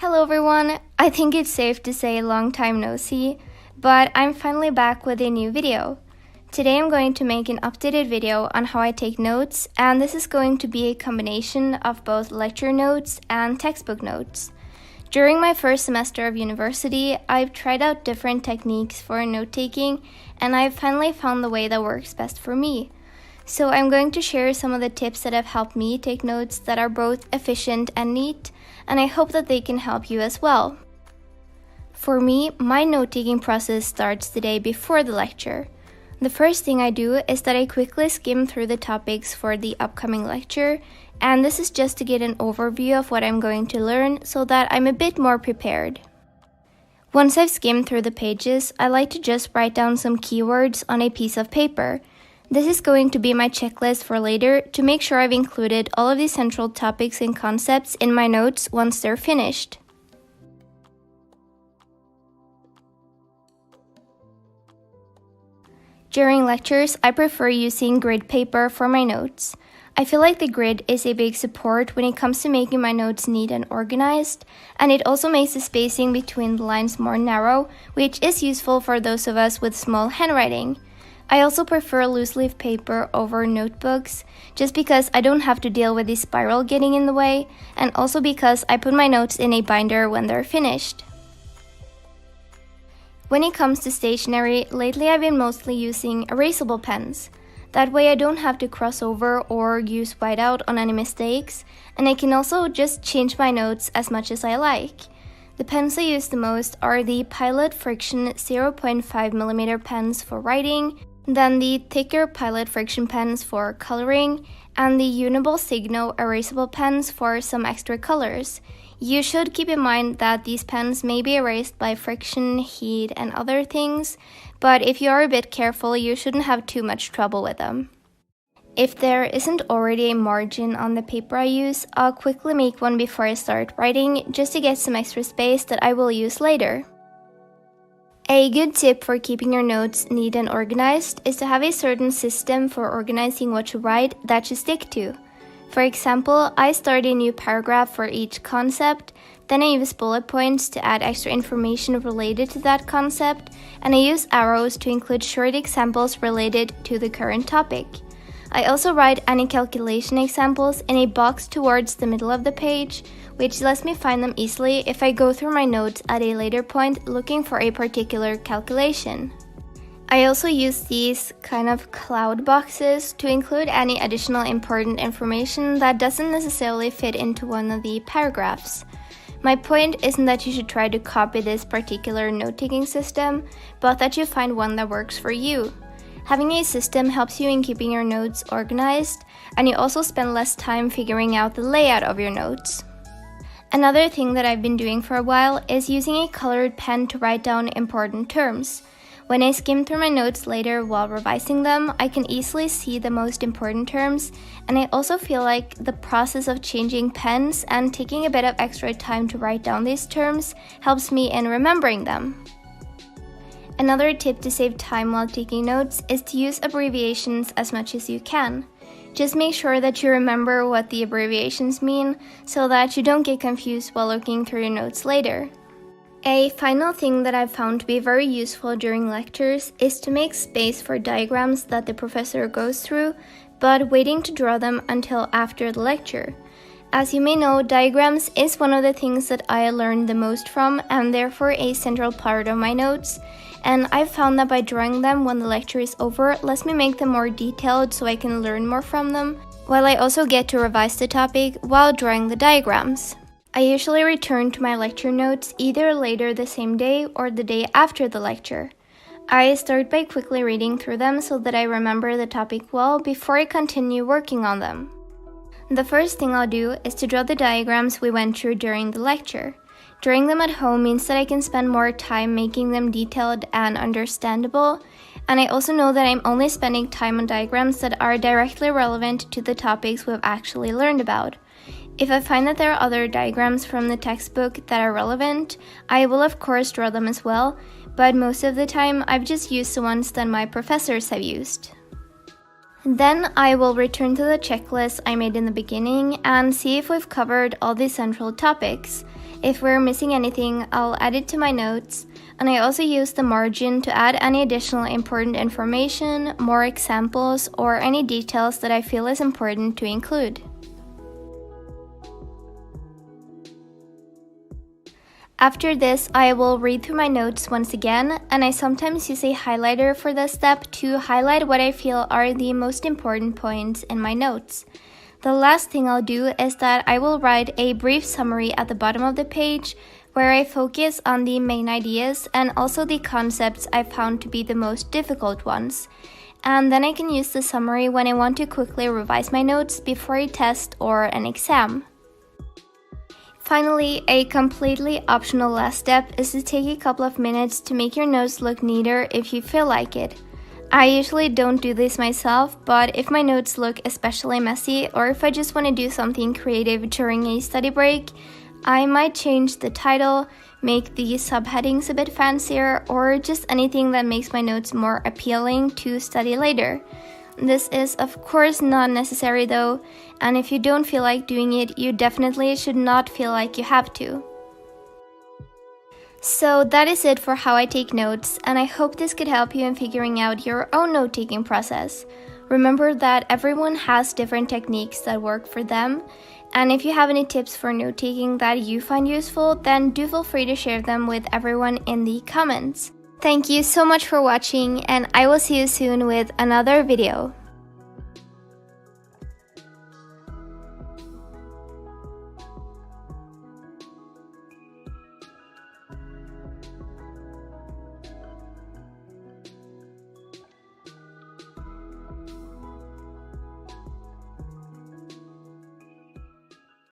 Hello everyone, I think it's safe to say long time no see, but I'm finally back with a new video. Today I'm going to make an updated video on how I take notes, and this is going to be a combination of both lecture notes and textbook notes. During my first semester of university, I've tried out different techniques for note-taking, and I've finally found the way that works best for me. So I'm going to share some of the tips that have helped me take notes that are both efficient and neat, and I hope that they can help you as well. For me, my note-taking process starts the day before the lecture. The first thing I do is that I quickly skim through the topics for the upcoming lecture, and this is just to get an overview of what I'm going to learn so that I'm a bit more prepared. Once I've skimmed through the pages, I like to just write down some keywords on a piece of paper. This is going to be my checklist for later to make sure I've included all of the central topics and concepts in my notes once they're finished. During lectures, I prefer using grid paper for my notes. I feel like the grid is a big support when it comes to making my notes neat and organized, and it also makes the spacing between the lines more narrow, which is useful for those of us with small handwriting. I also prefer loose leaf paper over notebooks, just because I don't have to deal with the spiral getting in the way, and also because I put my notes in a binder when they're finished. When it comes to stationery, lately I've been mostly using erasable pens. That way I don't have to cross over or use whiteout on any mistakes, and I can also just change my notes as much as I like. The pens I use the most are the Pilot Frixion 0.5mm pens for writing, then the thicker Pilot Frixion pens for coloring, and the uniball signo erasable pens for some extra colors. You should keep in mind that these pens may be erased by friction, heat, and other things, but if you are a bit careful, you shouldn't have too much trouble with them. If there isn't already a margin on the paper I use, I'll quickly make one before I start writing, just to get some extra space that I will use later. A good tip for keeping your notes neat and organized is to have a certain system for organizing what you write that you stick to. For example, I start a new paragraph for each concept, then I use bullet points to add extra information related to that concept, and I use arrows to include short examples related to the current topic. I also write any calculation examples in a box towards the middle of the page, which lets me find them easily if I go through my notes at a later point looking for a particular calculation. I also use these kind of cloud boxes to include any additional important information that doesn't necessarily fit into one of the paragraphs. My point isn't that you should try to copy this particular note-taking system, but that you find one that works for you. Having a system helps you in keeping your notes organized, and you also spend less time figuring out the layout of your notes. Another thing that I've been doing for a while is using a colored pen to write down important terms. When I skim through my notes later while revising them, I can easily see the most important terms, and I also feel like the process of changing pens and taking a bit of extra time to write down these terms helps me in remembering them. Another tip to save time while taking notes is to use abbreviations as much as you can. Just make sure that you remember what the abbreviations mean so that you don't get confused while looking through your notes later. A final thing that I've found to be very useful during lectures is to make space for diagrams that the professor goes through, but waiting to draw them until after the lecture. As you may know, diagrams is one of the things that I learned the most from, and therefore a central part of my notes, and I've found that by drawing them when the lecture is over lets me make them more detailed so I can learn more from them, while I also get to revise the topic while drawing the diagrams. I usually return to my lecture notes either later the same day or the day after the lecture. I start by quickly reading through them so that I remember the topic well before I continue working on them. The first thing I'll do is to draw the diagrams we went through during the lecture. Drawing them at home means that I can spend more time making them detailed and understandable, and I also know that I'm only spending time on diagrams that are directly relevant to the topics we've actually learned about. If I find that there are other diagrams from the textbook that are relevant, I will of course draw them as well, but most of the time I've just used the ones that my professors have used. Then I will return to the checklist I made in the beginning and see if we've covered all the central topics. If we're missing anything, I'll add it to my notes, and I also use the margin to add any additional important information, more examples, or any details that I feel is important to include. After this, I will read through my notes once again, and I sometimes use a highlighter for this step to highlight what I feel are the most important points in my notes. The last thing I'll do is that I will write a brief summary at the bottom of the page where I focus on the main ideas and also the concepts I found to be the most difficult ones. And then I can use the summary when I want to quickly revise my notes before a test or an exam. Finally, a completely optional last step is to take a couple of minutes to make your notes look neater if you feel like it. I usually don't do this myself, but if my notes look especially messy or if I just want to do something creative during a study break, I might change the title, make the subheadings a bit fancier, or just anything that makes my notes more appealing to study later. This is of course not necessary though, and if you don't feel like doing it, you definitely should not feel like you have to. So that is it for how I take notes, and I hope this could help you in figuring out your own note-taking process. Remember that everyone has different techniques that work for them, and if you have any tips for note-taking that you find useful, then do feel free to share them with everyone in the comments. Thank you so much for watching, and I will see you soon with another video.